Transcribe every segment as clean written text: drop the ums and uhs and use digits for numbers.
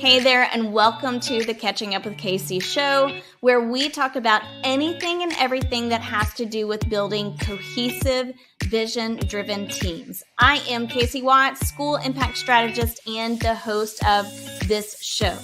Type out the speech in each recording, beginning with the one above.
Hey there, and welcome to the Catching Up with Casey show, where we talk about anything and everything that has to do with building cohesive, vision-driven teams. I am Casey Watts, school impact strategist and the host of this show.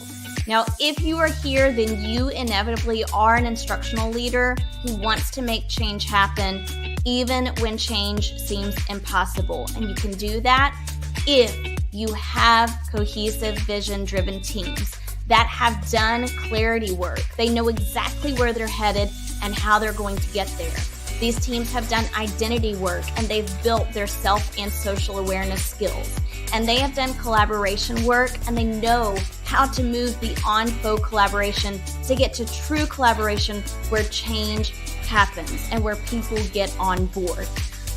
Now, if you are here, then you inevitably are an instructional leader who wants to make change happen, even when change seems impossible. And you can do that if you have cohesive, vision-driven teams that have done clarity work. They know exactly where they're headed and how they're going to get there. These teams have done identity work, and they've built their self and social awareness skills. And they have done collaboration work, and they know how to move beyond faux collaboration to get to true collaboration where change happens and where people get on board.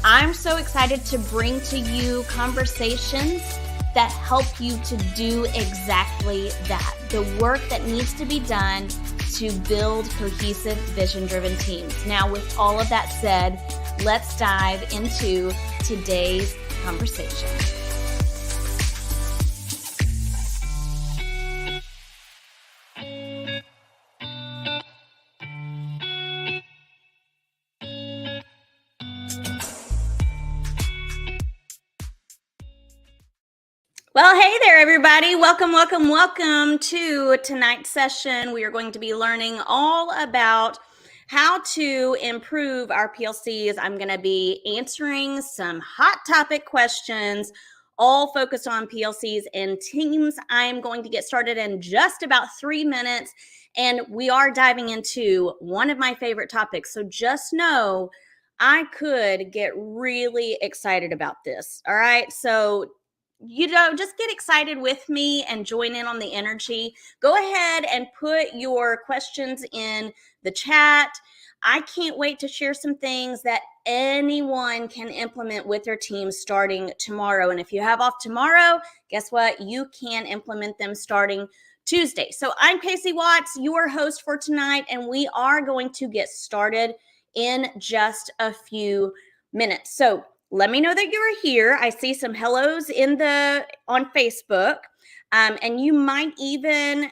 I'm so excited to bring to you conversations that help you to do exactly that. The work that needs to be done to build cohesive, vision-driven teams. Now, with all of that said, let's dive into today's conversation. Well, hey there, everybody. Welcome to tonight's session. We are going to be learning all about how to improve our PLCs. I'm going to be answering some hot topic questions, all focused on PLCs and Teams. I'm going to get started in just about 3 minutes, and we are diving into one of my favorite topics. So just know I could get really excited about this. All right. So just get excited with me and join in on the energy. Go ahead and put your questions in the chat. I can't wait to share some things that anyone can implement with their team starting tomorrow. And if you have off tomorrow, guess what? You can implement them starting Tuesday. So I'm Casey Watts, your host for tonight, and we are going to get started in just a few minutes. So let me know that you're here. I see some hellos on Facebook, and you might even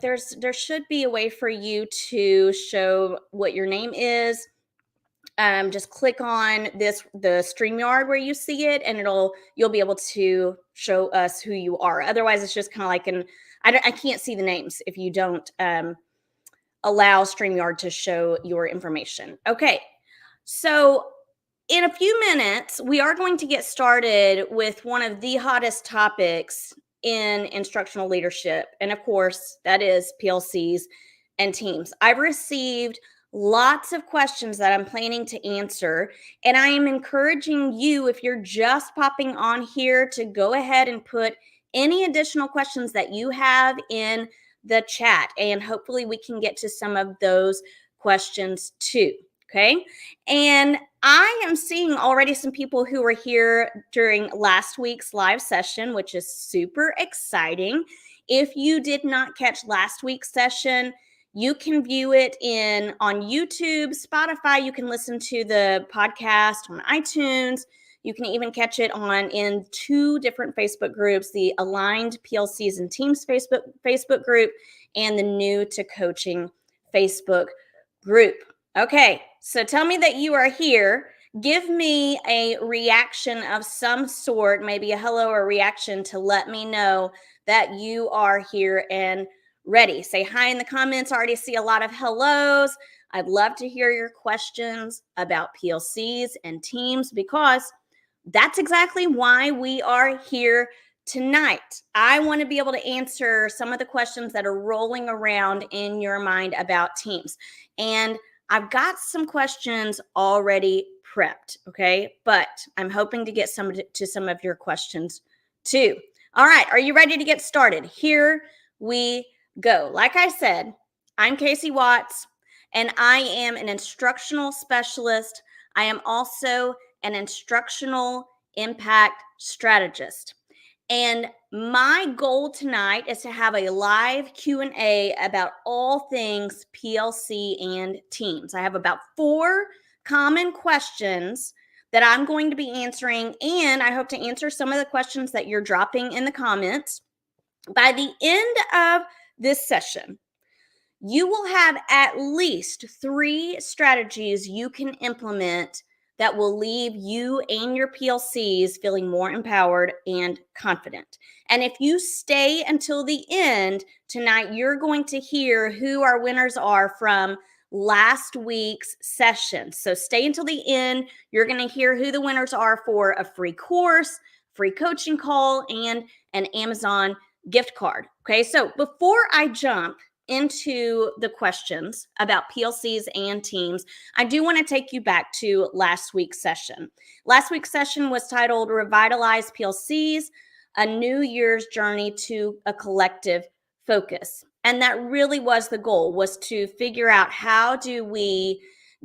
there should be a way for you to show what your name is. Just click on the StreamYard where you see it, and you'll be able to show us who you are. Otherwise, it's just kind of like I can't see the names if you don't allow StreamYard to show your information. Okay, so in a few minutes, we are going to get started with one of the hottest topics in instructional leadership. And of course, that is PLCs and Teams. I've received lots of questions that I'm planning to answer. And I am encouraging you, if you're just popping on here, to go ahead and put any additional questions that you have in the chat. And hopefully we can get to some of those questions too. Okay. And I am seeing already some people who were here during last week's live session, which is super exciting. If you did not catch last week's session, you can view it on YouTube, Spotify. You can listen to the podcast on iTunes. You can even catch it in 2 different Facebook groups, the Aligned PLCs and Teams Facebook group and the New to Coaching Facebook group. Okay, so tell me that you are here. Give me a reaction of some sort, maybe a hello or a reaction to let me know that you are here and ready. Say hi in the comments. I already see a lot of hellos. I'd love to hear your questions about PLCs and Teams, because that's exactly why we are here tonight. I want to be able to answer some of the questions that are rolling around in your mind about Teams. And I've got some questions already prepped, okay? But I'm hoping to get some of your questions too. All right, are you ready to get started? Here we go. Like I said, I'm Casey Watts, and I am an instructional specialist. I am also an instructional impact strategist. And my goal tonight is to have a live Q&A about all things PLC and Teams. I have about 4 common questions that I'm going to be answering, and I hope to answer some of the questions that you're dropping in the comments. By the end of this session, you will have at least 3 strategies you can implement that will leave you and your PLCs feeling more empowered and confident. And if you stay until the end tonight, you're going to hear who our winners are from last week's session. So stay until the end. You're going to hear who the winners are for a free course, free coaching call, and an Amazon gift card. Okay, so before I jump into the questions about PLCs and Teams, I do want to take you back to last week's session. Last week's session was titled Revitalize PLCs, a New Year's Journey to a Collective Focus. And that really was the goal, was to figure out how do we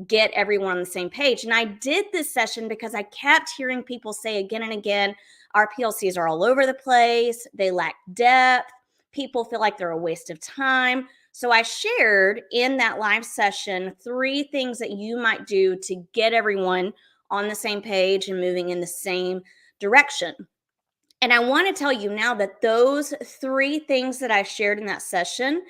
get everyone on the same page. And I did this session because I kept hearing people say again and again, our PLCs are all over the place, they lack depth, people feel like they're a waste of time. So I shared in that live session 3 things that you might do to get everyone on the same page and moving in the same direction. And I want to tell you now that those 3 things that I shared in that session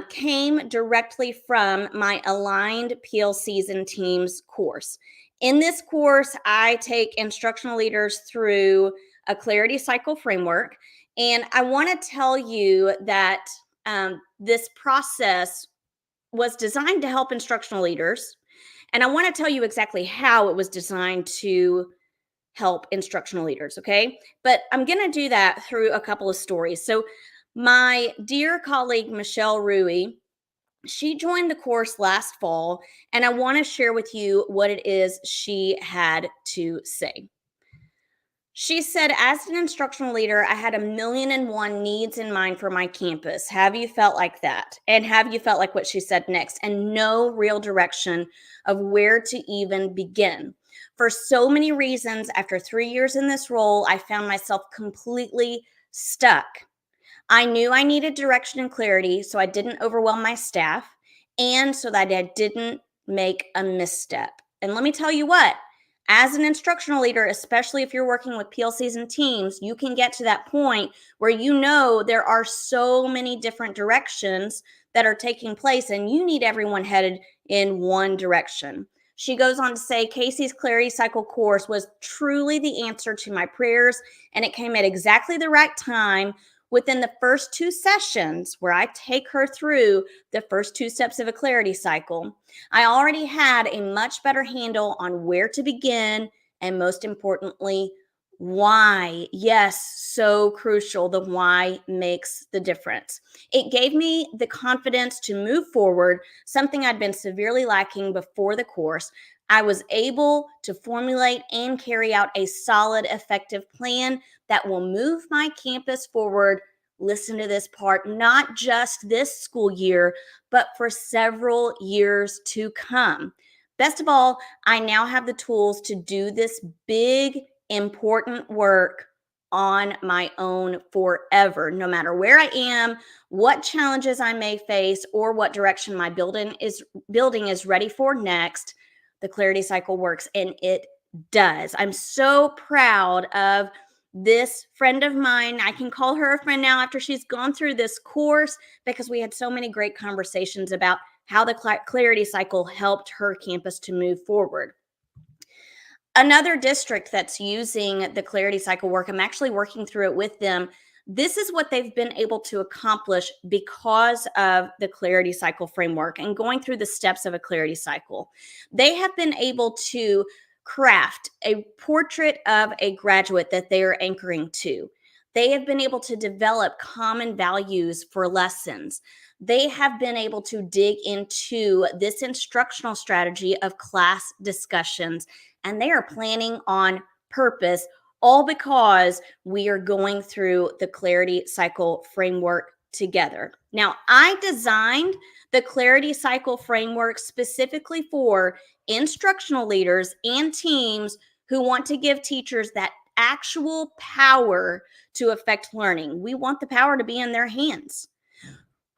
came directly from my Aligned PLCs and Teams course. In this course, I take instructional leaders through a clarity cycle framework. And I want to tell you that this process was designed to help instructional leaders. And I want to tell you exactly how it was designed to help instructional leaders, okay? But I'm going to do that through a couple of stories. So my dear colleague, Michelle Rui, she joined the course last fall, and I want to share with you what it is she had to say. She said, as an instructional leader, I had 1,000,001 needs in mind for my campus. Have you felt like that? And have you felt like what she said next? And no real direction of where to even begin. For so many reasons, after 3 years in this role, I found myself completely stuck. I knew I needed direction and clarity so I didn't overwhelm my staff and so that I didn't make a misstep. And let me tell you what, as an instructional leader, especially if you're working with PLCs and Teams, you can get to that point where you know there are so many different directions that are taking place and you need everyone headed in one direction. She goes on to say, Casey's Clarity Cycle course was truly the answer to my prayers, and it came at exactly the right time. Within the first 2 sessions, where I take her through the first 2 steps of a clarity cycle, I already had a much better handle on where to begin and, most importantly, why. Yes, so crucial. The why makes the difference. It gave me the confidence to move forward, something I'd been severely lacking before the course. I was able to formulate and carry out a solid, effective plan that will move my campus forward. Listen to this part, not just this school year, but for several years to come. Best of all, I now have the tools to do this big, important work on my own forever, no matter where I am, what challenges I may face, or what direction my building is ready for next. The clarity cycle works, and it does. I'm so proud of this friend of mine. I can call her a friend now after she's gone through this course because we had so many great conversations about how the clarity cycle helped her campus to move forward. Another district that's using the clarity cycle work, I'm actually working through it with them. This is what they've been able to accomplish because of the clarity cycle framework and going through the steps of a clarity cycle. They have been able to craft a portrait of a graduate that they are anchoring to. They have been able to develop common values for lessons. They have been able to dig into this instructional strategy of class discussions, and they are planning on purpose, all because we are going through the clarity cycle framework together. Now, I designed the clarity cycle framework specifically for instructional leaders and teams who want to give teachers that actual power to affect learning. We want the power to be in their hands.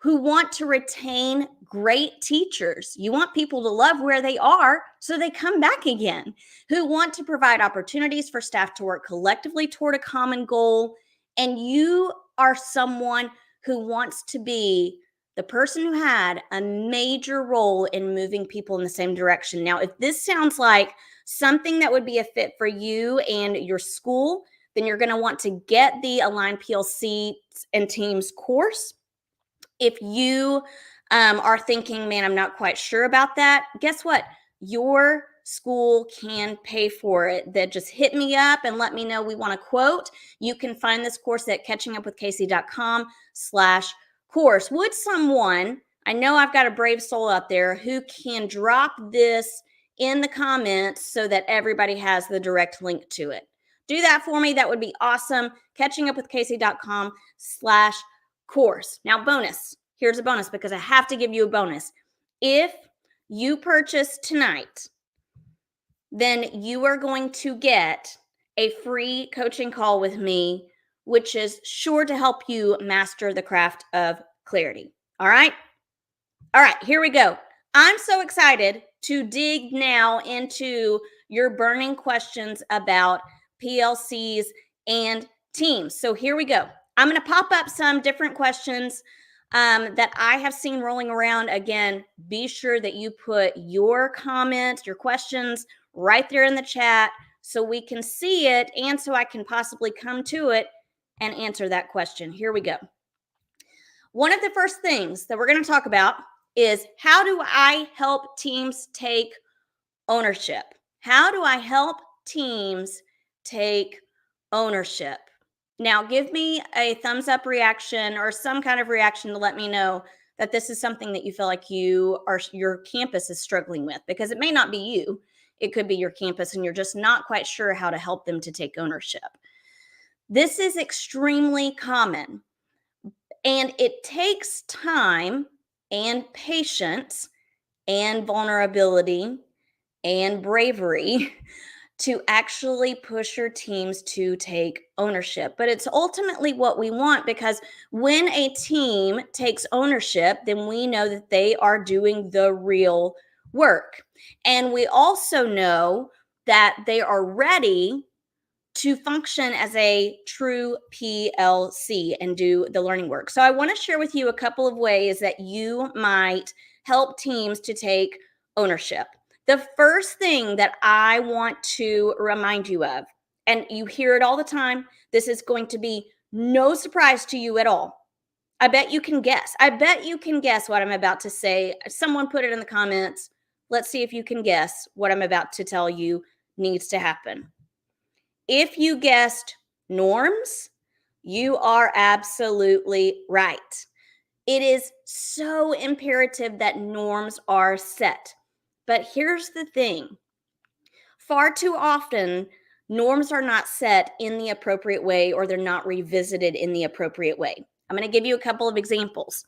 Who want to retain great teachers. You want people to love where they are so they come back again. Who want to provide opportunities for staff to work collectively toward a common goal. And you are someone who wants to be the person who had a major role in moving people in the same direction. Now, if this sounds like something that would be a fit for you and your school, then you're going to want to get the Align PLCs and Teams course. If you are thinking, man, I'm not quite sure about that, guess what? Your school can pay for it. That just hit me up and let me know we want a quote. You can find this course at catchingupwithkc.com/course. Would someone, I know I've got a brave soul out there who can drop this in the comments so that everybody has the direct link to it. Do that for me. That would be awesome. catchingupwithkc.com/course. Now, bonus. Here's a bonus because I have to give you a bonus. If you purchase tonight, then you are going to get a free coaching call with me, which is sure to help you master the craft of clarity. All right? All right, here we go. I'm so excited to dig now into your burning questions about PLCs and Teams. So here we go. I'm going to pop up some different questions that I have seen rolling around. Again, be sure that you put your comments, your questions right there in the chat so we can see it and so I can possibly come to it and answer that question. Here we go. One of the first things that we're going to talk about is how do I help teams take ownership? How do I help teams take ownership? Now, give me a thumbs up reaction or some kind of reaction to let me know that this is something that you feel like your campus is struggling with, because it may not be you. It could be your campus and you're just not quite sure how to help them to take ownership. This is extremely common, and it takes time and patience and vulnerability and bravery to actually push your teams to take ownership. But it's ultimately what we want, because when a team takes ownership, then we know that they are doing the real work. And we also know that they are ready to function as a true PLC and do the learning work. So I want to share with you a couple of ways that you might help teams to take ownership. The first thing that I want to remind you of, and you hear it all the time, this is going to be no surprise to you at all. I bet you can guess. I bet you can guess what I'm about to say. Someone put it in the comments. Let's see if you can guess what I'm about to tell you needs to happen. If you guessed norms, you are absolutely right. It is so imperative that norms are set. But here's the thing. Far too often, norms are not set in the appropriate way, or they're not revisited in the appropriate way. I'm going to give you a couple of examples.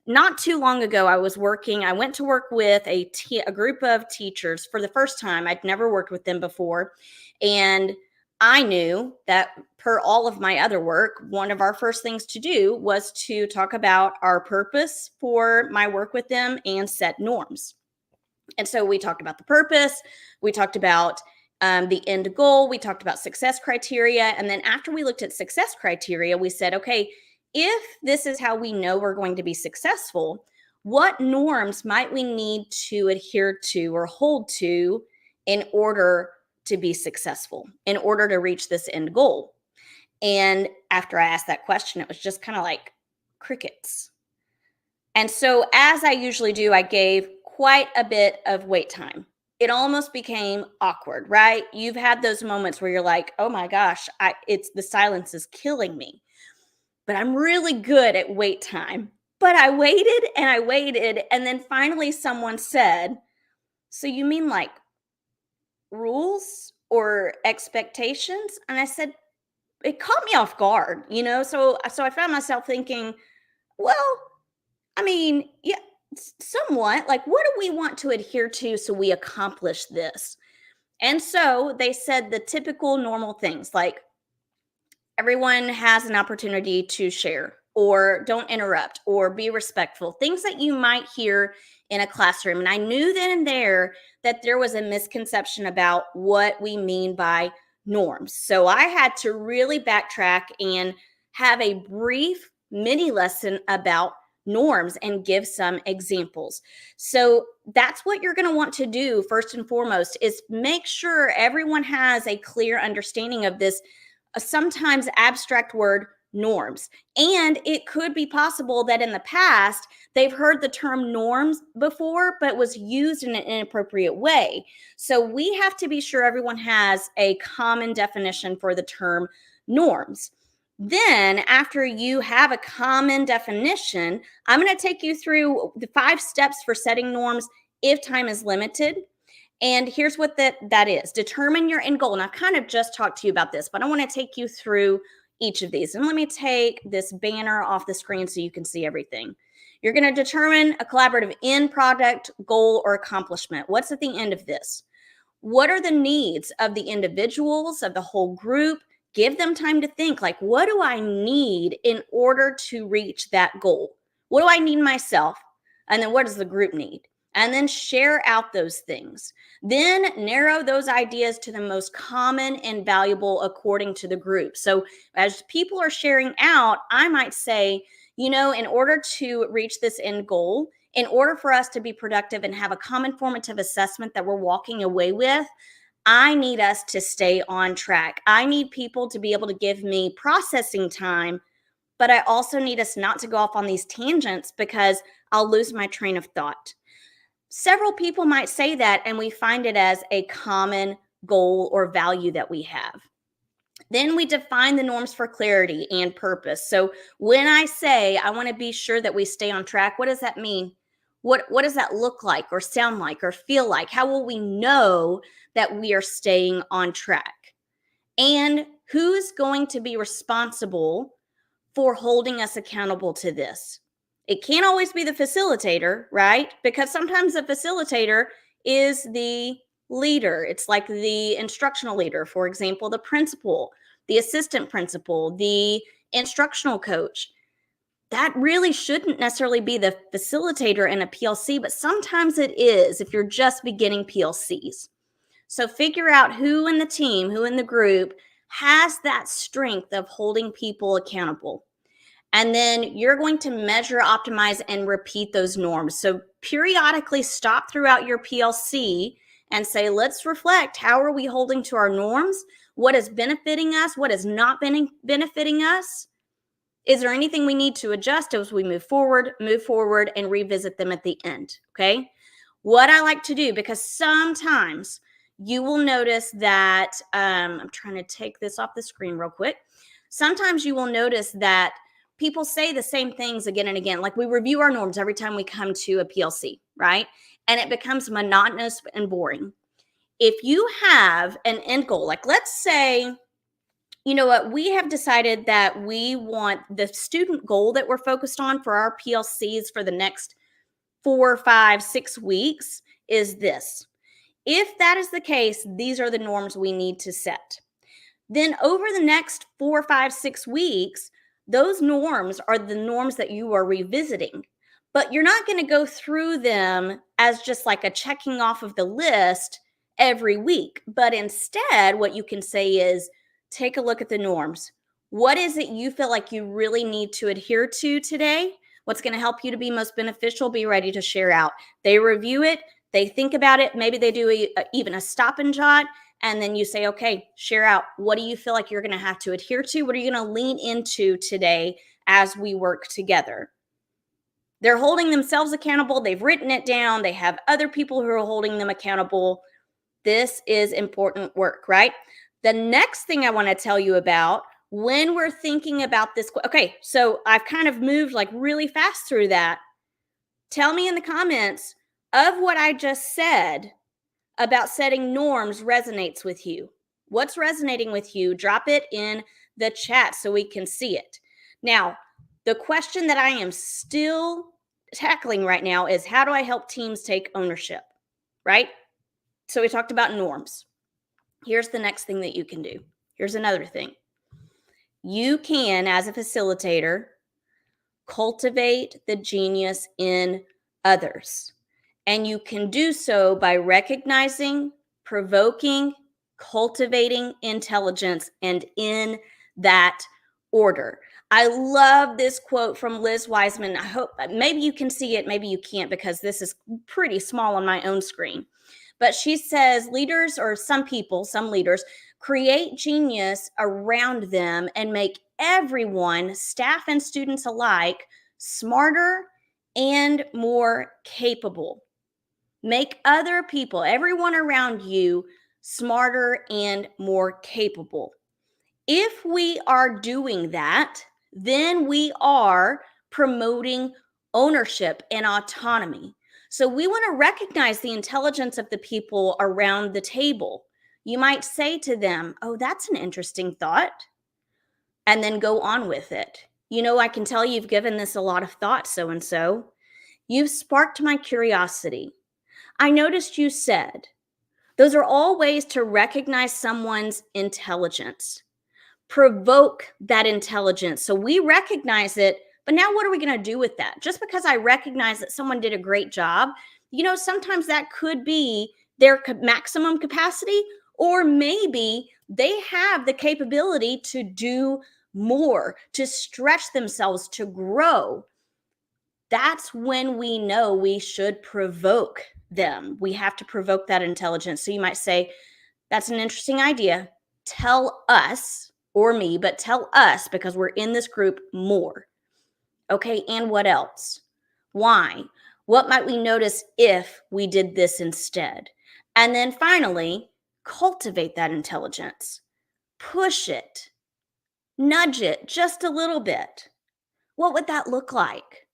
Not too long ago, I went to work with a group of teachers for the first time. I'd never worked with them before. And I knew that, per all of my other work, one of our first things to do was to talk about our purpose for my work with them and set norms. And so we talked about the purpose, we talked about the end goal, we talked about success criteria. And then after we looked at success criteria, we said, okay, if this is how we know we're going to be successful, what norms might we need to adhere to or hold to in order to be successful, in order to reach this end goal? And after I asked that question, it was just kind of like crickets. And so, as I usually do, I gave quite a bit of wait time. It almost became awkward, right? You've had those moments where you're like, oh my gosh, the silence is killing me. But I'm really good at wait time. But I waited and I waited. And then finally someone said, so you mean like rules or expectations? And I said, it caught me off guard, So I found myself thinking, well, I mean, yeah, somewhat. Like, what do we want to adhere to so we accomplish this? And so they said the typical normal things like everyone has an opportunity to share, or don't interrupt, or be respectful, things that you might hear in a classroom. And I knew then and there that there was a misconception about what we mean by norms. So I had to really backtrack and have a brief mini lesson about norms and give some examples. So that's what you're going to want to do first and foremost, is make sure everyone has a clear understanding of this sometimes abstract word, norms. And it could be possible that in the past they've heard the term norms before, but was used in an inappropriate way. So we have to be sure everyone has a common definition for the term norms. Then, after you have a common definition, I'm going to take you through the 5 steps for setting norms if time is limited. And here's what that is. Determine your end goal. And I kind of just talked to you about this, but I want to take you through each of these. And let me take this banner off the screen so you can see everything. You're going to determine a collaborative end product, goal, or accomplishment. What's at the end of this? What are the needs of the individuals, of the whole group? Give them time to think, like, what do I need in order to reach that goal? What do I need myself? And then what does the group need? And then share out those things. Then narrow those ideas to the most common and valuable according to the group. So as people are sharing out, I might say, in order to reach this end goal, in order for us to be productive and have a common formative assessment that we're walking away with, I need us to stay on track. I need people to be able to give me processing time, but I also need us not to go off on these tangents because I'll lose my train of thought. Several people might say that, and we find it as a common goal or value that we have. Then we define the norms for clarity and purpose. So when I say I want to be sure that we stay on track, what does that mean? What does that look like or sound like or feel like? How will we know that we are staying on track? And who's going to be responsible for holding us accountable to this? It can't always be the facilitator, right? Because sometimes the facilitator is the leader. It's like the instructional leader, for example, the principal, the assistant principal, the instructional coach. That really shouldn't necessarily be the facilitator in a PLC, but sometimes it is if you're just beginning PLCs. So figure out who in the team, who in the group has that strength of holding people accountable. And then you're going to measure, optimize, and repeat those norms. So periodically stop throughout your PLC and say, let's reflect. How are we holding to our norms? What is benefiting us? What is not benefiting us? Is there anything we need to adjust as we move forward, and revisit them at the end? Okay. What I like to do, because sometimes you will notice that, I'm trying to take this off the screen real quick. Sometimes you will notice that people say the same things again and again. Like we review our norms every time we come to a PLC, right? And it becomes monotonous and boring. If you have an end goal, like let's say, you know what, we have decided that we want the student goal that we're focused on for our PLCs for the next 4, 5, 6 weeks is this. If that is the case, these are the norms we need to set. Then over the next 4, 5, 6 weeks, those norms are the norms that you are revisiting, but you're not going to go through them as just like a checking off of the list every week. But instead, what you can say is take a look at the norms. What is it you feel like you really need to adhere to today? What's going to help you to be most beneficial? Be ready to share out. They review it. They think about it. Maybe they do even a stop and jot. And then you say, okay, share out. What do you feel like you're going to have to adhere to? What are you going to lean into today as we work together? They're holding themselves accountable. They've written it down. They have other people who are holding them accountable. This is important work, right? The next thing I want to tell you about when we're thinking about this. Okay, so I've kind of moved like really fast through that. Tell me in the comments of what I just said about setting norms resonates with you. What's resonating with you? Drop it in the chat so we can see it. Now, the question that I am still tackling right now is how do I help teams take ownership, right? So we talked about norms. Here's the next thing that you can do. Here's another thing. You can, as a facilitator, cultivate the genius in others. And you can do so by recognizing, provoking, cultivating intelligence, and in that order. I love this quote from Liz Wiseman. I hope maybe you can see it, maybe you can't because this is pretty small on my own screen. But she says leaders, or some people, some leaders, create genius around them and make everyone, staff and students alike, smarter and more capable. Make other people, everyone around you, smarter and more capable. If we are doing that, then we are promoting ownership and autonomy. So we want to recognize the intelligence of the people around the table. You might say to them, "Oh, that's an interesting thought," and then go on with it. I can tell you've given this a lot of thought, so and so. You've sparked my curiosity. I noticed you said. Those are all ways to recognize someone's intelligence. Provoke that intelligence. So we recognize it, but now what are we going to do with that? Just because I recognize that someone did a great job, sometimes that could be their maximum capacity, or maybe they have the capability to do more, to stretch themselves, to grow. That's when we know we should provoke them. We have to provoke that intelligence. So you might say, "That's an interesting idea. Tell us," or me, but tell us because we're in this group more. Okay, and what else? Why? What might we notice if we did this instead? And then finally, cultivate that intelligence. Push it, nudge it just a little bit. What would that look like?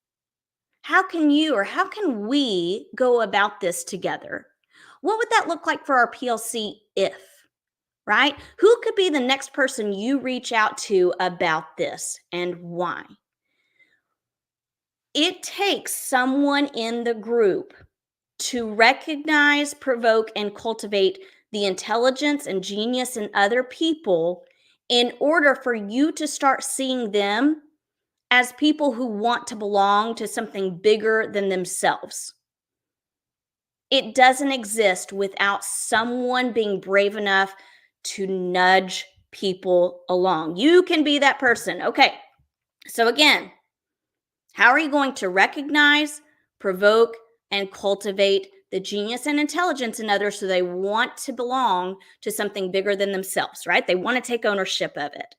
How can you or how can we go about this together? What would that look like for our PLC if? Right? Who could be the next person you reach out to about this and why? It takes someone in the group to recognize, provoke, and cultivate the intelligence and genius in other people in order for you to start seeing them as people who want to belong to something bigger than themselves. It doesn't exist without someone being brave enough to nudge people along. You can be that person. Okay. So again, how are you going to recognize, provoke, and cultivate the genius and intelligence in others so they want to belong to something bigger than themselves, right? They want to take ownership of it.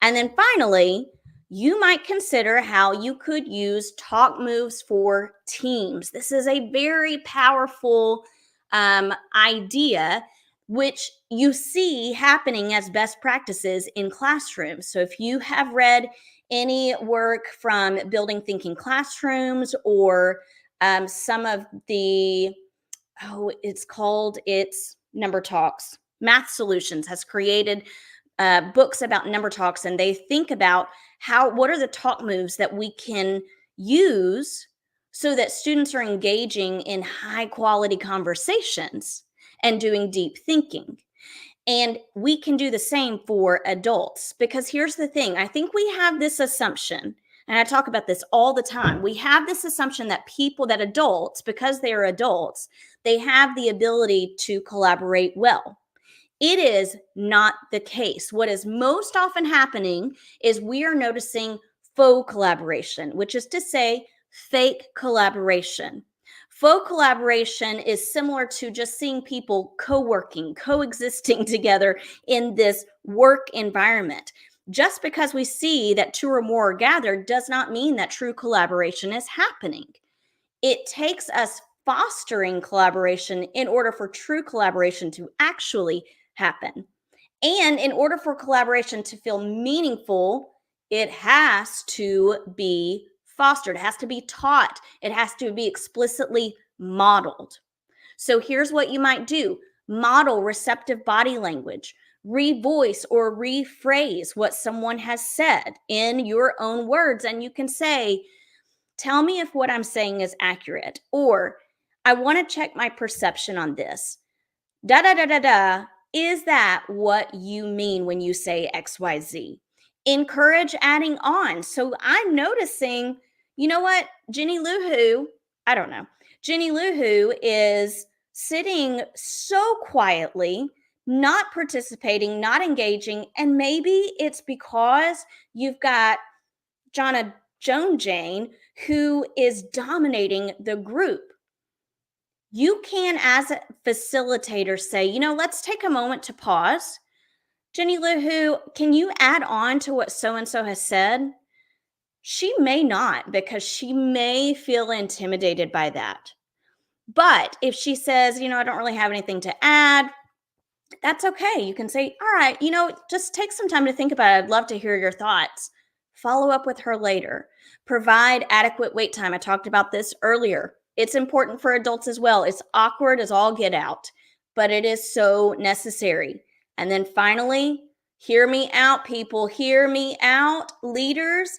And then finally, you might consider how you could use talk moves for teams. This is a very powerful idea, which you see happening as best practices in classrooms. So if you have read any work from Building Thinking Classrooms or some of the, it's Number Talks. Math Solutions has created books about number talks, and they think about what are the talk moves that we can use so that students are engaging in high quality conversations and doing deep thinking. And we can do the same for adults, because here's the thing. I think we have this assumption, and I talk about this all the time. We have this assumption that adults, because they are adults, they have the ability to collaborate well. It is not the case. What is most often happening is we are noticing faux collaboration, which is to say fake collaboration. Faux collaboration is similar to just seeing people co-working, coexisting together in this work environment. Just because we see that two or more are gathered does not mean that true collaboration is happening. It takes us fostering collaboration in order for true collaboration to actually happen. And in order for collaboration to feel meaningful, it has to be fostered. It has to be taught. It has to be explicitly modeled. So here's what you might do. Model receptive body language. Revoice or rephrase what someone has said in your own words. And you can say, "Tell me if what I'm saying is accurate," or "I want to check my perception on this. Da da da da da. Is that what you mean when you say XYZ?" Encourage adding on. So I'm noticing, you know what? Jenny Lou Who, I don't know. Jenny Lou Who is sitting so quietly, not participating, not engaging, and maybe it's because you've got Joan Jane who is dominating the group. You can, as a facilitator, say, let's take a moment to pause. Jenny Lou Who, can you add on to what so and so has said? She may not, because she may feel intimidated by that. But if she says, I don't really have anything to add, that's okay. You can say, all right, just take some time to think about it. I'd love to hear your thoughts. Follow up with her later. Provide adequate wait time. I talked about this earlier. It's important for adults as well. It's awkward as all get out, but it is so necessary. And then finally, hear me out, people. Hear me out, leaders,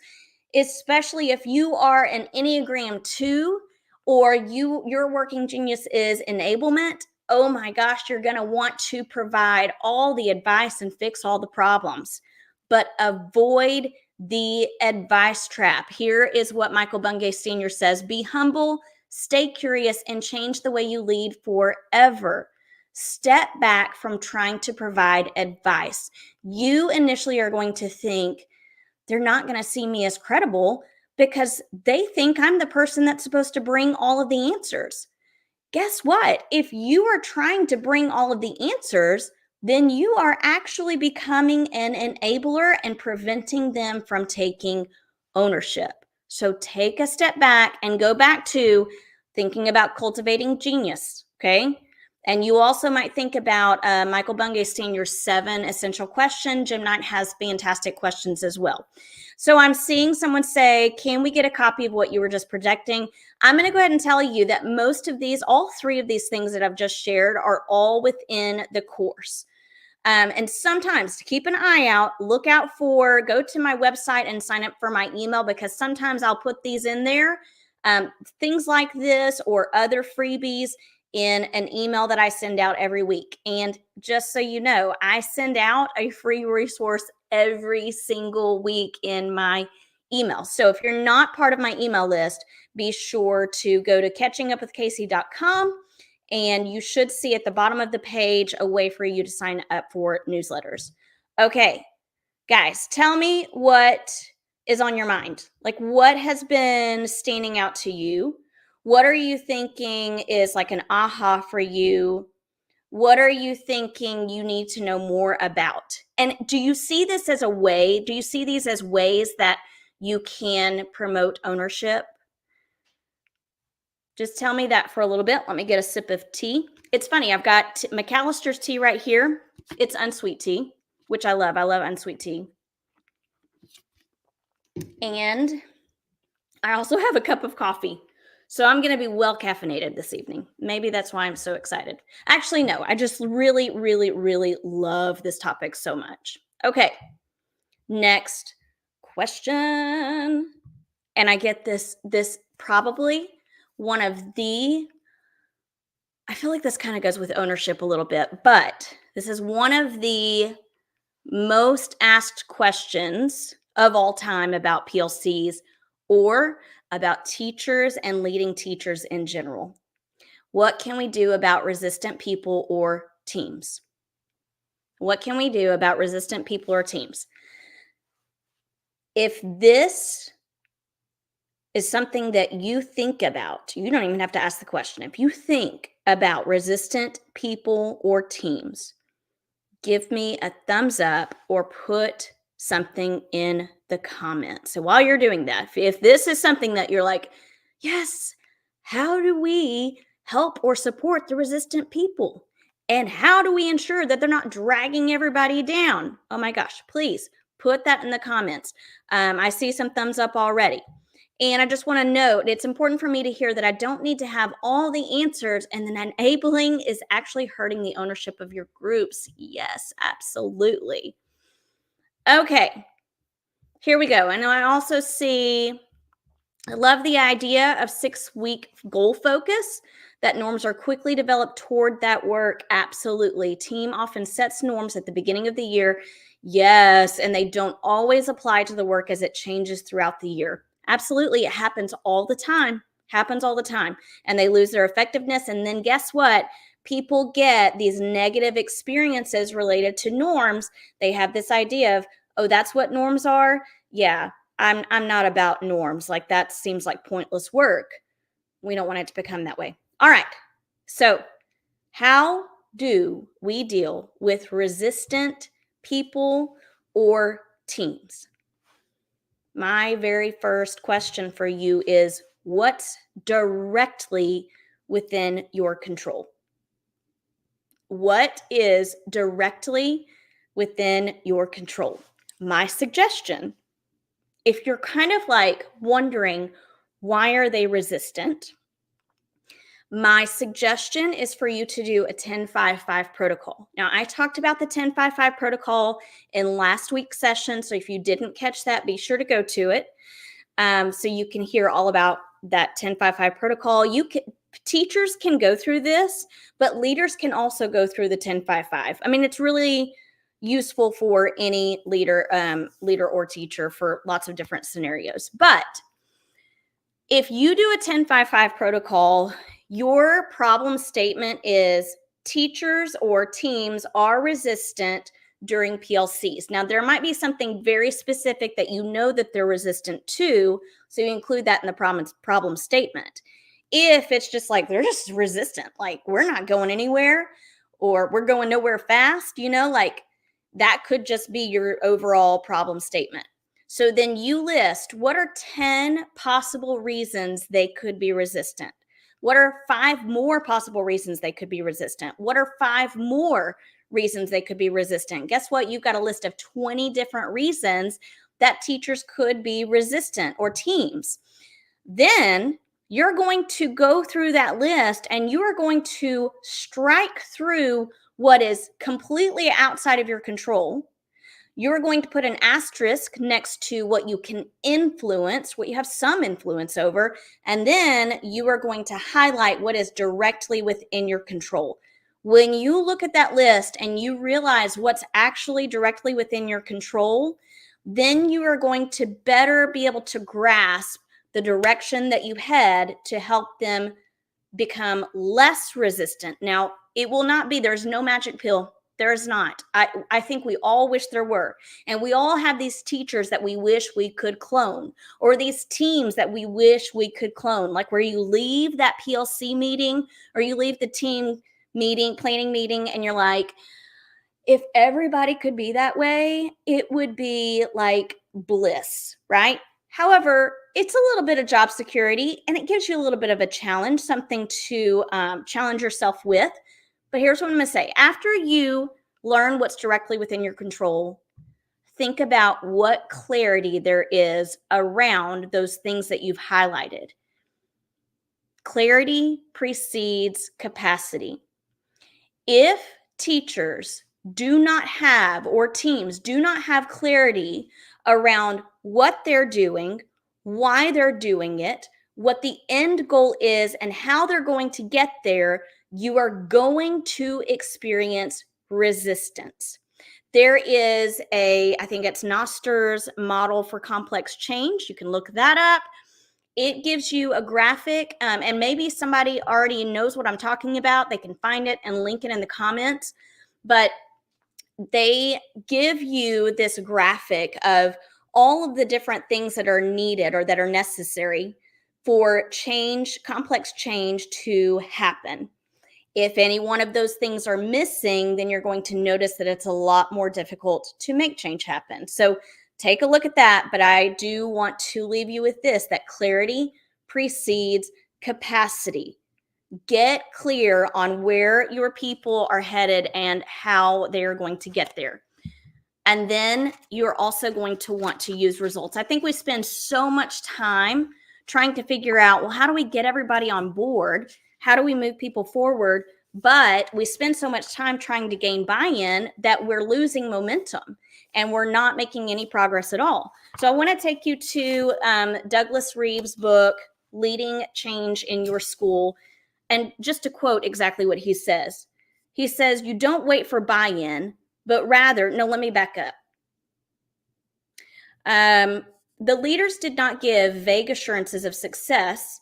especially if you are an Enneagram 2 or your working genius is enablement. Oh my gosh, you're going to want to provide all the advice and fix all the problems, but avoid the advice trap. Here is what Michael Bungay Sr. says: be humble, stay curious, and change the way you lead forever. Step back from trying to provide advice. You initially are going to think they're not going to see me as credible because they think I'm the person that's supposed to bring all of the answers. Guess what? If you are trying to bring all of the answers, then you are actually becoming an enabler and preventing them from taking ownership. So take a step back and go back to thinking about cultivating genius, okay? And you also might think about Michael Bungay Sr.'s 7 essential questions. Jim Knight has fantastic questions as well. So I'm seeing someone say, can we get a copy of what you were just projecting? I'm going to go ahead and tell you that most of these, all 3 of these things that I've just shared, are all within the course. And sometimes, to keep an eye out, look out for, go to my website and sign up for my email, because sometimes I'll put these in there, things like this or other freebies, in an email that I send out every week. And just so you know, I send out a free resource every single week in my email. So if you're not part of my email list, be sure to go to catchingupwithcasey.com, and you should see at the bottom of the page a way for you to sign up for newsletters. Okay, guys, tell me what is on your mind. Like, what has been standing out to you? What are you thinking is like an aha for you? What are you thinking you need to know more about? And do you see this as a way? Do you see these as ways that you can promote ownership? Just tell me that for a little bit. Let me get a sip of tea. It's funny, I've got McAllister's tea right here. It's unsweet tea, which I love. I love unsweet tea. And I also have a cup of coffee. So I'm going to be well caffeinated this evening. Maybe that's why I'm so excited. Actually, no, I just really, really, really love this topic so much. Okay, next question. And I get this probably one of the, I feel like this kind of goes with ownership a little bit, but this is one of the most asked questions of all time about PLCs or about teachers and leading teachers in general. What can we do about resistant people or teams? What can we do about resistant people or teams? If this is something that you think about, you don't even have to ask the question. If you think about resistant people or teams, give me a thumbs up or put something in the comments. So while you're doing that, if this is something that you're like, yes, how do we help or support the resistant people? And how do we ensure that they're not dragging everybody down? Oh my gosh, please put that in the comments. I see some thumbs up already. And I just want to note, it's important for me to hear that I don't need to have all the answers, and then enabling is actually hurting the ownership of your groups. Yes, absolutely. Okay, here we go. And I also see, I love the idea of 6-week goal focus, that norms are quickly developed toward that work. Absolutely. Team often sets norms at the beginning of the year. Yes, and they don't always apply to the work as it changes throughout the year. Absolutely. It happens all the time. And they lose their effectiveness. And then guess what? people get these negative experiences related to norms, they have this idea of, oh, that's what norms are? Yeah, I'm not about norms. Like that seems like pointless work. We don't want it to become that way. All right. So, how do we deal with resistant people or teams? My very first question for you is, what's directly within your control? What is directly within your control? My suggestion, if you're kind of like wondering, why are they resistant? My suggestion is for you to do a 10-5-5 protocol. Now, I talked about the 10-5-5 protocol in last week's session. So if you didn't catch that, be sure to go to it. So you can hear all about that 10-5-5 protocol. Teachers can go through this, but leaders can also go through the 10-5-5. I mean, it's really useful for any leader or teacher for lots of different scenarios. But if you do a 10-5-5 protocol, your problem statement is teachers or teams are resistant during PLCs. Now, there might be something very specific that you know that they're resistant to, so you include that in the problem statement. If it's just like they're just resistant, like we're not going anywhere or we're going nowhere fast, like that could just be your overall problem statement. So then you list, what are 10 possible reasons they could be resistant? What are 5 more possible reasons they could be resistant? What are 5 more reasons they could be resistant? Guess what? You've got a list of 20 different reasons that teachers could be resistant or teams. Then you're going to go through that list and you are going to strike through what is completely outside of your control. You're going to put an asterisk next to what you can influence, what you have some influence over, and then you are going to highlight what is directly within your control. When you look at that list and you realize what's actually directly within your control, then you are going to better be able to grasp the direction that you head to help them become less resistant. Now, it will not be, there's no magic pill. There is not. I think we all wish there were. And we all have these teachers that we wish we could clone, or these teams that we wish we could clone, like where you leave that PLC meeting or you leave the team meeting, planning meeting, and you're like, if everybody could be that way, it would be like bliss, right? However, it's a little bit of job security and it gives you a little bit of a challenge, something to challenge yourself with. But here's what I'm going to say. After you learn what's directly within your control, think about what clarity there is around those things that you've highlighted. Clarity precedes capacity. If teachers do not have, or teams do not have clarity around what they're doing, why they're doing it, what the end goal is, and how they're going to get there, you are going to experience resistance. There is I think it's Noster's model for complex change. You can look that up. It gives you a graphic, and maybe somebody already knows what I'm talking about. They can find it and link it in the comments. But they give you this graphic of all of the different things that are needed or that are necessary for change, complex change to happen. If any one of those things are missing, then you're going to notice that it's a lot more difficult to make change happen. So take a look at that, but I do want to leave you with this, that clarity precedes capacity. Get clear on where your people are headed and how they are going to get there. And then you're also going to want to use results. I think we spend so much time trying to figure out, well, how do we get everybody on board? How do we move people forward? But we spend so much time trying to gain buy-in that we're losing momentum and we're not making any progress at all. So I want to take you to Douglas Reeves' book, Leading Change in Your School. And just to quote exactly what he says, you don't wait for buy-in, but rather, no, let me back up. The leaders did not give vague assurances of success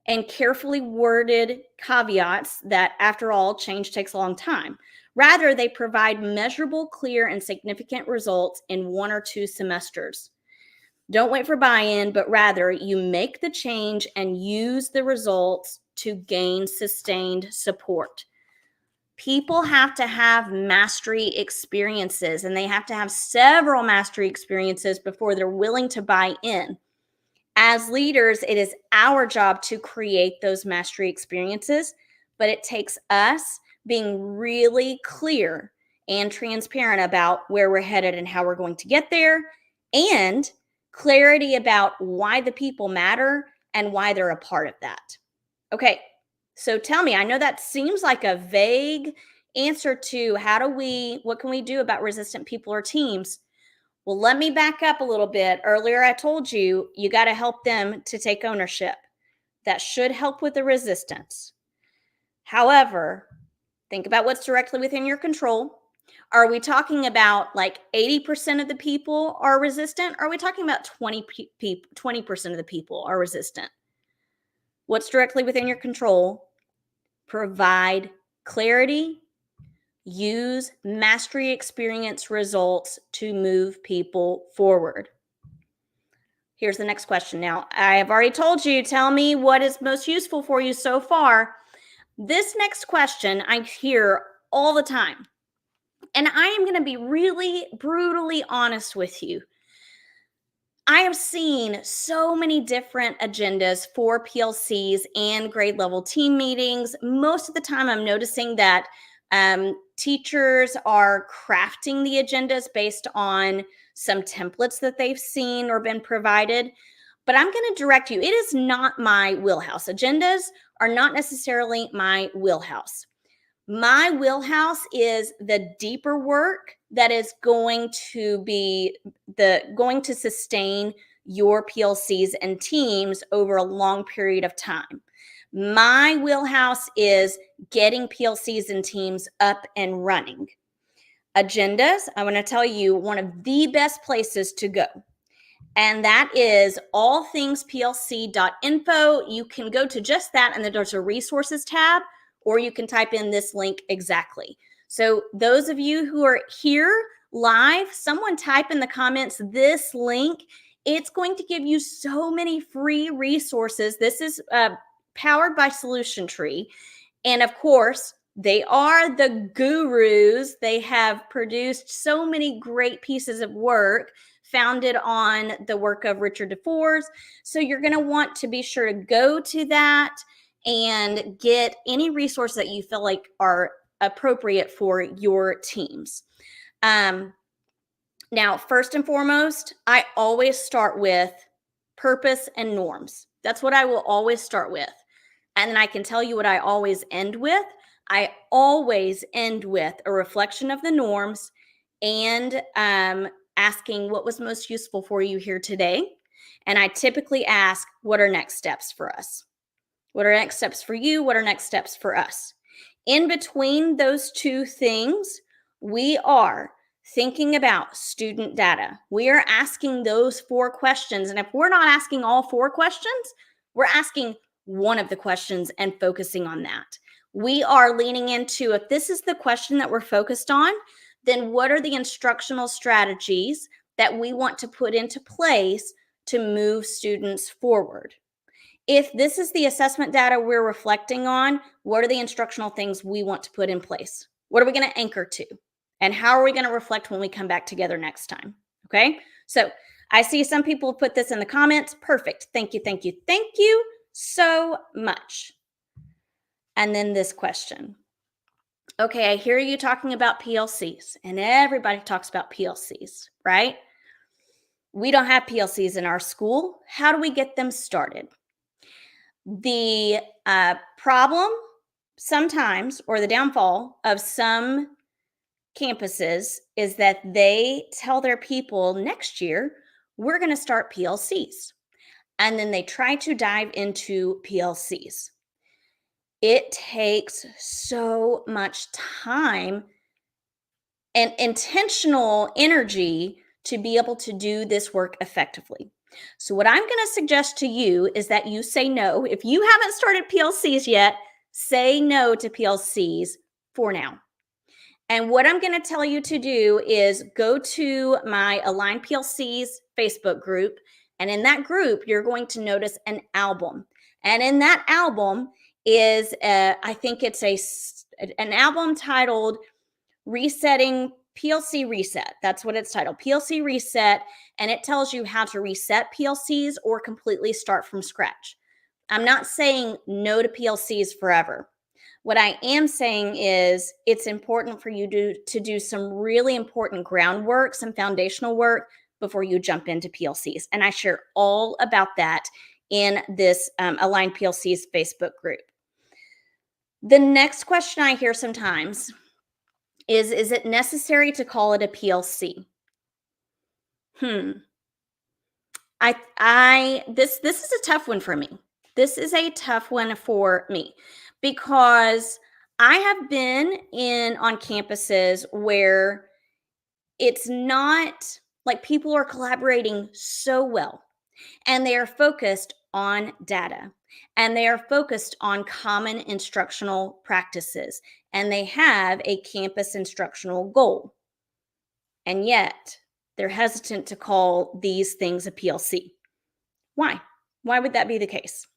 and carefully worded caveats that, after all, change takes a long time. Rather, they provide measurable, clear, and significant results in 1 or 2 semesters. Don't wait for buy-in, but rather you make the change and use the results to gain sustained support. People have to have mastery experiences, and they have to have several mastery experiences before they're willing to buy in. As leaders, it is our job to create those mastery experiences, but it takes us being really clear and transparent about where we're headed and how we're going to get there, and clarity about why the people matter and why they're a part of that. Okay, so tell me, I know that seems like a vague answer to what can we do about resistant people or teams? Well, let me back up a little bit. Earlier, I told you, you got to help them to take ownership. That should help with the resistance. However, think about what's directly within your control. Are we talking about like 80% of the people are resistant? Or are we talking about 20% of the people are resistant? What's directly within your control? Provide clarity. Use mastery experience results to move people forward. Here's the next question. Now, I have already told you, tell me what is most useful for you so far. This next question I hear all the time, and I am going to be really brutally honest with you. I have seen so many different agendas for PLCs and grade level team meetings. Most of the time, I'm noticing that teachers are crafting the agendas based on some templates that they've seen or been provided. But I'm going to direct you. It is not my wheelhouse. Agendas are not necessarily my wheelhouse. My wheelhouse is the deeper work that is going to sustain your PLCs and teams over a long period of time. My wheelhouse is getting PLCs and teams up and running. Agendas, I want to tell you, one of the best places to go. And that is allthingsplc.info. You can go to just that, and then there's a resources tab, or you can type in this link exactly. So those of you who are here live, someone type in the comments this link. It's going to give you so many free resources. This is powered by Solution Tree. And of course, they are the gurus. They have produced so many great pieces of work founded on the work of Richard DeForest. So you're going to want to be sure to go to that and get any resource that you feel like are appropriate for your teams. Now, first and foremost, I always start with purpose and norms. That's what I will always start with. And then I can tell you what I always end with. I always end with a reflection of the norms and asking what was most useful for you here today. And I typically ask, what are next steps for us? What are next steps for you? What are next steps for us? In between those two things, we are thinking about student data. We are asking those 4 questions. And if we're not asking all 4 questions, we're asking one of the questions and focusing on that. We are leaning into, if this is the question that we're focused on, then what are the instructional strategies that we want to put into place to move students forward? If this is the assessment data we're reflecting on, what are the instructional things we want to put in place? What are we going to anchor to? And how are we going to reflect when we come back together next time? Okay, so I see some people put this in the comments. Perfect. Thank you, thank you, thank you so much. And then this question. Okay, I hear you talking about PLCs, and everybody talks about PLCs, right? We don't have PLCs in our school. How do we get them started? The problem sometimes, or the downfall of some campuses, is that they tell their people next year, we're going to start PLCs. And then they try to dive into PLCs. It takes so much time and intentional energy to be able to do this work effectively. So what I'm going to suggest to you is that you say no. If you haven't started PLCs yet, say no to PLCs for now. And what I'm going to tell you to do is go to my Align PLCs Facebook group. And in that group, you're going to notice an album. And in that album is, I think it's an album titled Resetting PLC Reset. That's what it's titled, PLC Reset. And it tells you how to reset PLCs or completely start from scratch. I'm not saying no to PLCs forever. What I am saying is it's important for you to do some really important groundwork, some foundational work before you jump into PLCs. And I share all about that in this Align PLCs Facebook group. The next question I hear sometimes is it necessary to call it a PLC? This is a tough one for me. This is a tough one for me because I have been on campuses where it's not like people are collaborating so well and they are focused on data and they are focused on common instructional practices and they have a campus instructional goal. And yet they're hesitant to call these things a PLC. Why? Why would that be the case?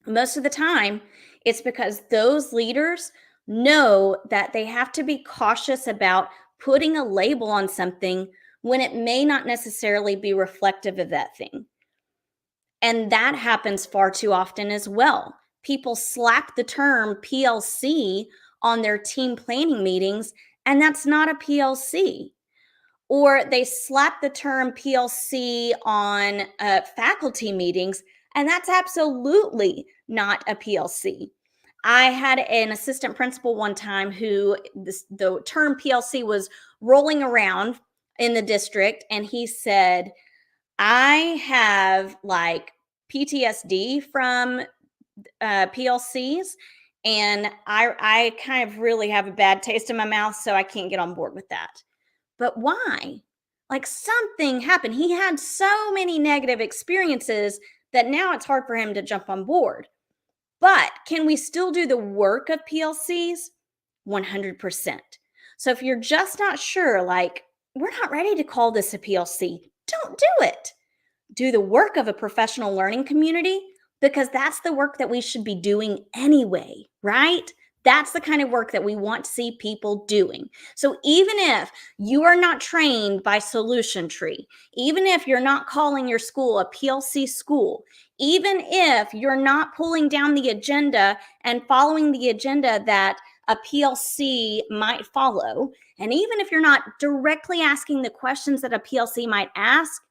Most of the time, it's because those leaders know that they have to be cautious about putting a label on something when it may not necessarily be reflective of that thing. And that happens far too often as well. People slap the term PLC on their team planning meetings, and that's not a PLC. Or they slap the term PLC on faculty meetings, and that's absolutely not a PLC. I had an assistant principal one time who the term PLC was rolling around in the district, and he said, I have like PTSD from PLCs, and I kind of really have a bad taste in my mouth, so I can't get on board with that. But why? Like something happened. He had so many negative experiences that now it's hard for him to jump on board. But can we still do the work of PLCs? 100%. So if you're just not sure, like, we're not ready to call this a PLC, don't do it. Do the work of a professional learning community because that's the work that we should be doing anyway, right? That's the kind of work that we want to see people doing. So even if you are not trained by Solution Tree, even if you're not calling your school a PLC school, even if you're not pulling down the agenda and following the agenda that a PLC might follow, and even if you're not directly asking the questions that a PLC might ask,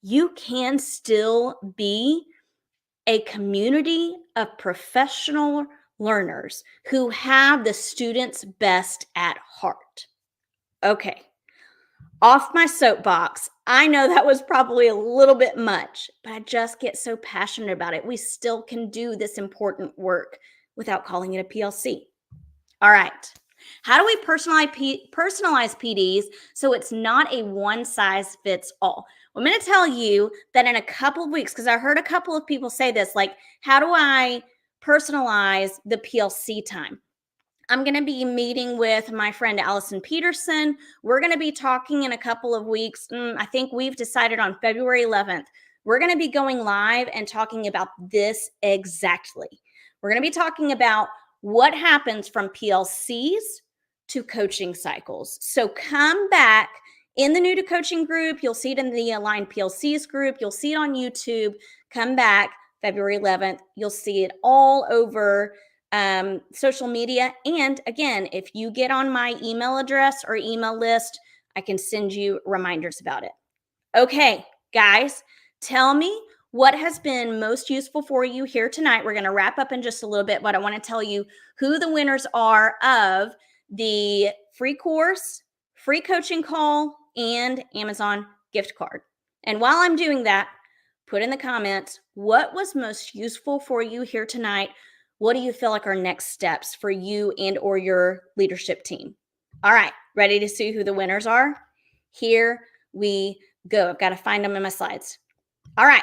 you can still be a community of professional learners who have the students' best at heart. Okay, off my soapbox. I know that was probably a little bit much, but I just get so passionate about it. We still can do this important work without calling it a PLC. All right. How do we personalize PDs so it's not a one size fits all? Well, I'm going to tell you that in a couple of weeks, because I heard a couple of people say this, like, how do I personalize the PLC time? I'm going to be meeting with my friend Allison Peterson. We're going to be talking in a couple of weeks. I think we've decided on February 11th. We're going to be going live and talking about this exactly. We're going to be talking about what happens from PLCs to coaching cycles. So come back in the New to Coaching group. You'll see it in the Align PLCs group. You'll see it on YouTube. Come back February 11th. You'll see it all over social media. And again, if you get on my email address or email list, I can send you reminders about it. Okay, guys, tell me what has been most useful for you here tonight. We're going to wrap up in just a little bit, but I want to tell you who the winners are of the free course, free coaching call, and Amazon gift card. And while I'm doing that, put in the comments, what was most useful for you here tonight? What do you feel like are next steps for you and or your leadership team? All right, ready to see who the winners are? Here we go. I've got to find them in my slides. All right.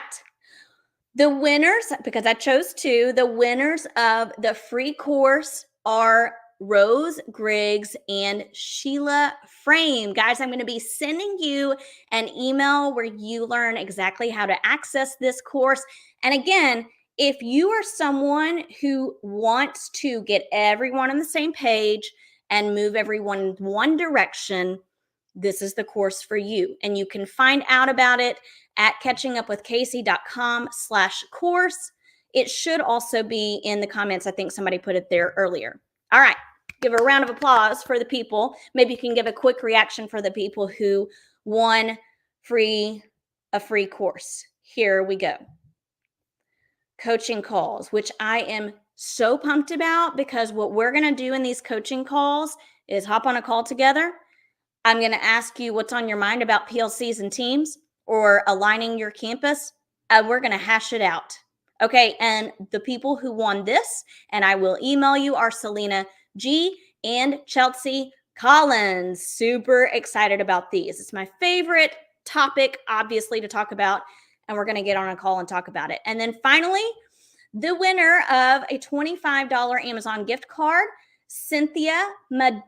The winners, because I chose two, the winners of the free course are Rose Griggs and Sheila Frame. Guys, I'm going to be sending you an email where you learn exactly how to access this course. And again, if you are someone who wants to get everyone on the same page and move everyone in one direction, this is the course for you. And you can find out about it at catchingupwithcasey.com/course. It should also be in the comments. I think somebody put it there earlier. All right. Give a round of applause for the people. Maybe you can give a quick reaction for the people who won a free course. Here we go. Coaching calls, which I am so pumped about, because what we're going to do in these coaching calls is hop on a call together. I'm going to ask you what's on your mind about PLCs and Teams or aligning your campus. We're going to hash it out. Okay. And the people who won this, and I will email you, are Selena G and Chelsea Collins. Super excited about these. It's my favorite topic, obviously, to talk about. And we're going to get on a call and talk about it. And then finally, the winner of a $25 Amazon gift card, Cynthia Madensky.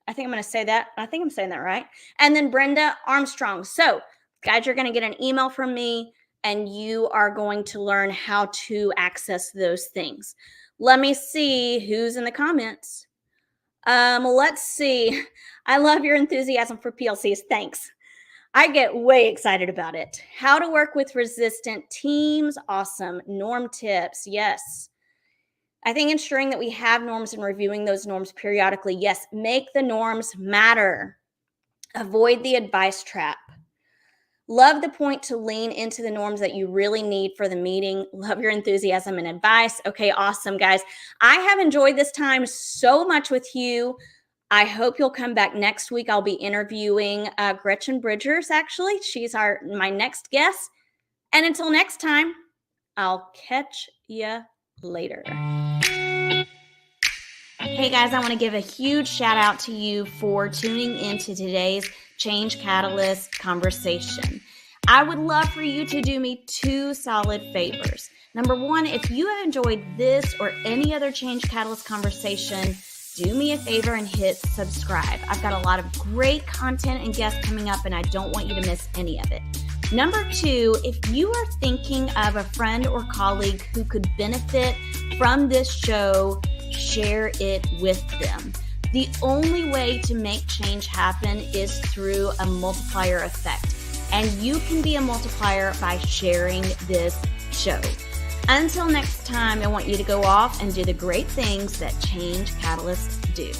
I think I'm going to say that. I think I'm saying that right. And then Brenda Armstrong. So, guys, you're going to get an email from me, and you are going to learn how to access those things. Let me see who's in the comments. Let's see. I love your enthusiasm for PLCs. Thanks. I get way excited about it. How to work with resistant teams. Awesome. Norm tips. Yes. I think ensuring that we have norms and reviewing those norms periodically. Yes. Make the norms matter. Avoid the advice trap. Love the point to lean into the norms that you really need for the meeting. Love your enthusiasm and advice. Okay, awesome, guys. I have enjoyed this time so much with you. I hope you'll come back next week. I'll be interviewing Gretchen Bridgers, actually. She's my next guest. And until next time, I'll catch you later. Hey, guys, I want to give a huge shout out to you for tuning into today's Change Catalyst conversation. I would love for you to do me two solid favors. Number one, if you have enjoyed this or any other Change Catalyst conversation, do me a favor and hit subscribe. I've got a lot of great content and guests coming up, and I don't want you to miss any of it. Number two, if you are thinking of a friend or colleague who could benefit from this show, share it with them. The only way to make change happen is through a multiplier effect. And you can be a multiplier by sharing this show. Until next time, I want you to go off and do the great things that Change Catalysts do.